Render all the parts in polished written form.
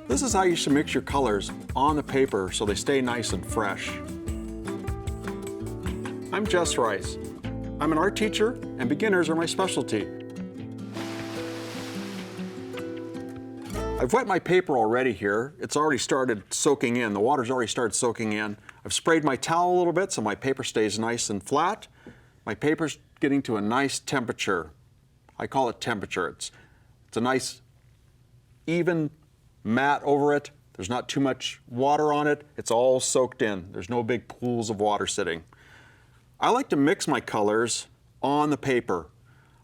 This is how you should mix your colors on the paper so they stay nice and fresh. I'm Jess Rice. I'm an art teacher, and beginners are my specialty. I've wet my paper already here. It's already started soaking in. The water's already started soaking in. I've sprayed my towel a little bit so my paper stays nice and flat. My paper's getting to a nice temperature. I call it temperature. It's a nice, even mat over it. There's not too much water on it. It's all soaked in. There's no big pools of water sitting. I like to mix my colors on the paper.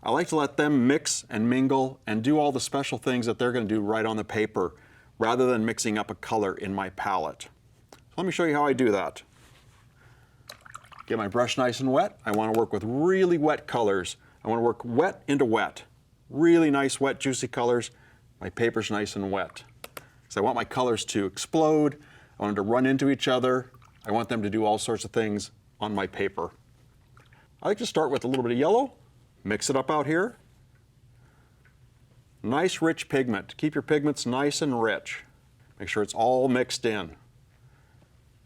I like to let them mix and mingle and do all the special things that they're going to do right on the paper rather than mixing up a color in my palette. So let me show you how I do that. Get my brush nice and wet. I want to work with really wet colors. I want to work wet into wet. Really nice, wet, juicy colors. My paper's nice and wet. So I want my colors to explode. I want them to run into each other. I want them to do all sorts of things on my paper. I like to start with a little bit of yellow. Mix it up out here. Nice rich pigment. Keep your pigments nice and rich. Make sure it's all mixed in.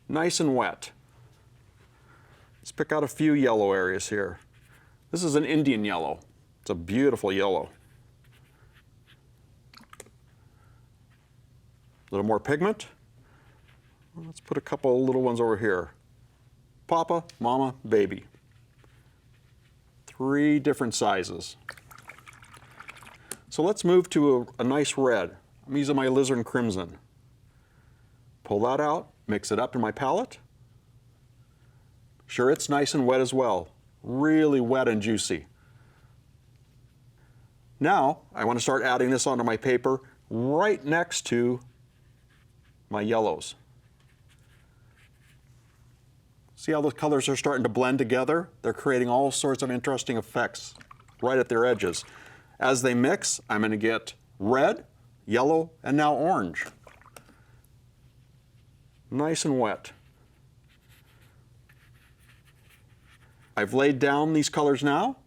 Nice and wet. Let's pick out a few yellow areas here. This is an Indian yellow. It's a beautiful yellow. A little more pigment. Let's put a couple of little ones over here. Papa, Mama, Baby. 3 different sizes. So let's move to a nice red. I'm using my alizarin crimson. Pull that out, mix it up in my palette. Sure, it's nice and wet as well. Really wet and juicy. Now, I want to start adding this onto my paper right next to my yellows. See how those colors are starting to blend together? They're creating all sorts of interesting effects right at their edges. As they mix, I'm going to get red, yellow, and now orange. Nice and wet. I've laid down these colors now.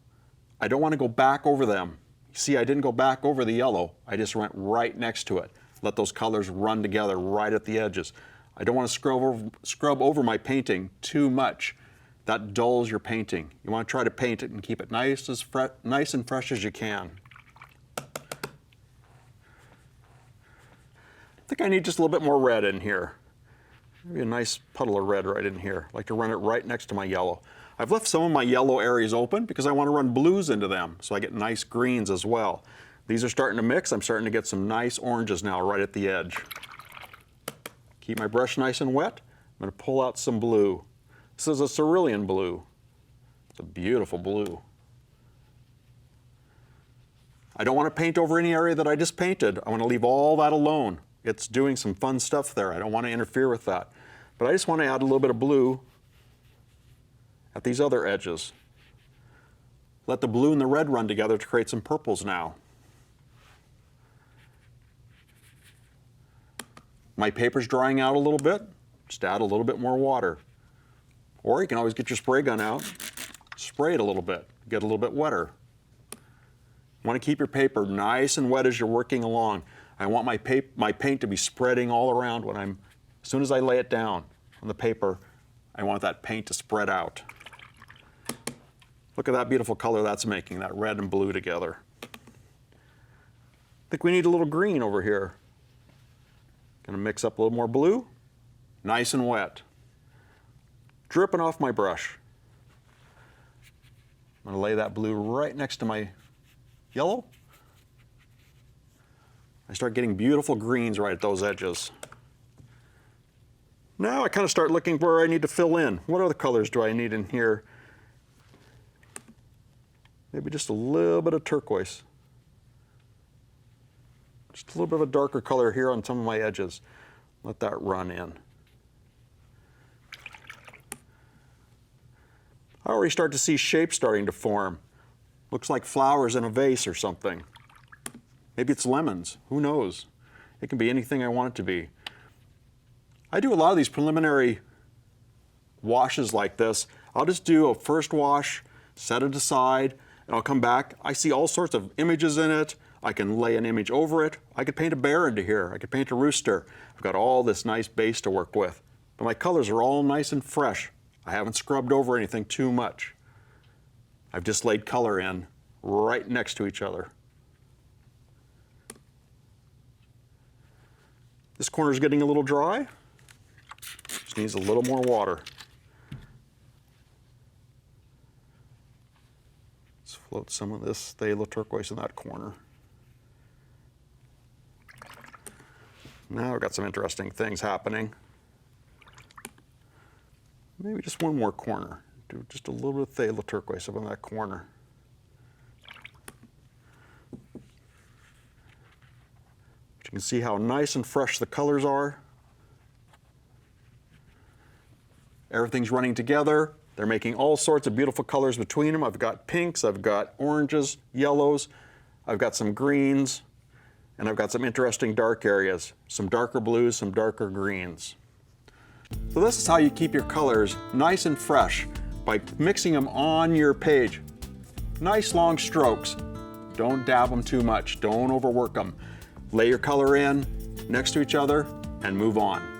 I don't want to go back over them. See, I didn't go back over the yellow. I just went right next to it. Let those colors run together right at the edges. I don't want to scrub over my painting too much. That dulls your painting. You want to try to paint it and keep it nice and fresh as you can. I think I need just a little bit more red in here. Maybe a nice puddle of red right in here. I like to run it right next to my yellow. I've left some of my yellow areas open because I want to run blues into them, so I get nice greens as well. These are starting to mix. I'm starting to get some nice oranges now right at the edge. Keep my brush nice and wet. I'm going to pull out some blue. This is a cerulean blue. It's a beautiful blue. I don't want to paint over any area that I just painted. I want to leave all that alone. It's doing some fun stuff there. I don't want to interfere with that. But I just want to add a little bit of blue at these other edges. Let the blue and the red run together to create some purples now. My paper's drying out a little bit. Just add a little bit more water. Or you can always get your spray gun out, spray it a little bit, get a little bit wetter. You want to keep your paper nice and wet as you're working along. I want my paint to be spreading all around as soon as I lay it down on the paper, I want that paint to spread out. Look at that beautiful color that's making, that red and blue together. I think we need a little green over here. Gonna mix up a little more blue, nice and wet. Dripping off my brush. I'm gonna lay that blue right next to my yellow. I start getting beautiful greens right at those edges. Now I kind of start looking where I need to fill in. What other colors do I need in here? Maybe just a little bit of turquoise. Just a little bit of a darker color here on some of my edges. Let that run in. I already start to see shapes starting to form. Looks like flowers in a vase or something. Maybe it's lemons, who knows? It can be anything I want it to be. I do a lot of these preliminary washes like this. I'll just do a first wash, set it aside, and I'll come back. I see all sorts of images in it. I can lay an image over it. I could paint a bear into here. I could paint a rooster. I've got all this nice base to work with. But my colors are all nice and fresh. I haven't scrubbed over anything too much. I've just laid color in right next to each other. This corner is getting a little dry. Just needs a little more water. Let's float some of this phthalo turquoise in that corner. Now I've got some interesting things happening. Maybe just one more corner. Do just a little bit of phthalo turquoise up on that corner. But you can see how nice and fresh the colors are. Everything's running together. They're making all sorts of beautiful colors between them. I've got pinks, I've got oranges, yellows, I've got some greens, and I've got some interesting dark areas, some darker blues, some darker greens. So this is how you keep your colors nice and fresh, by mixing them on your page. Nice long strokes. Don't dab them too much, don't overwork them. Lay your color in next to each other and move on.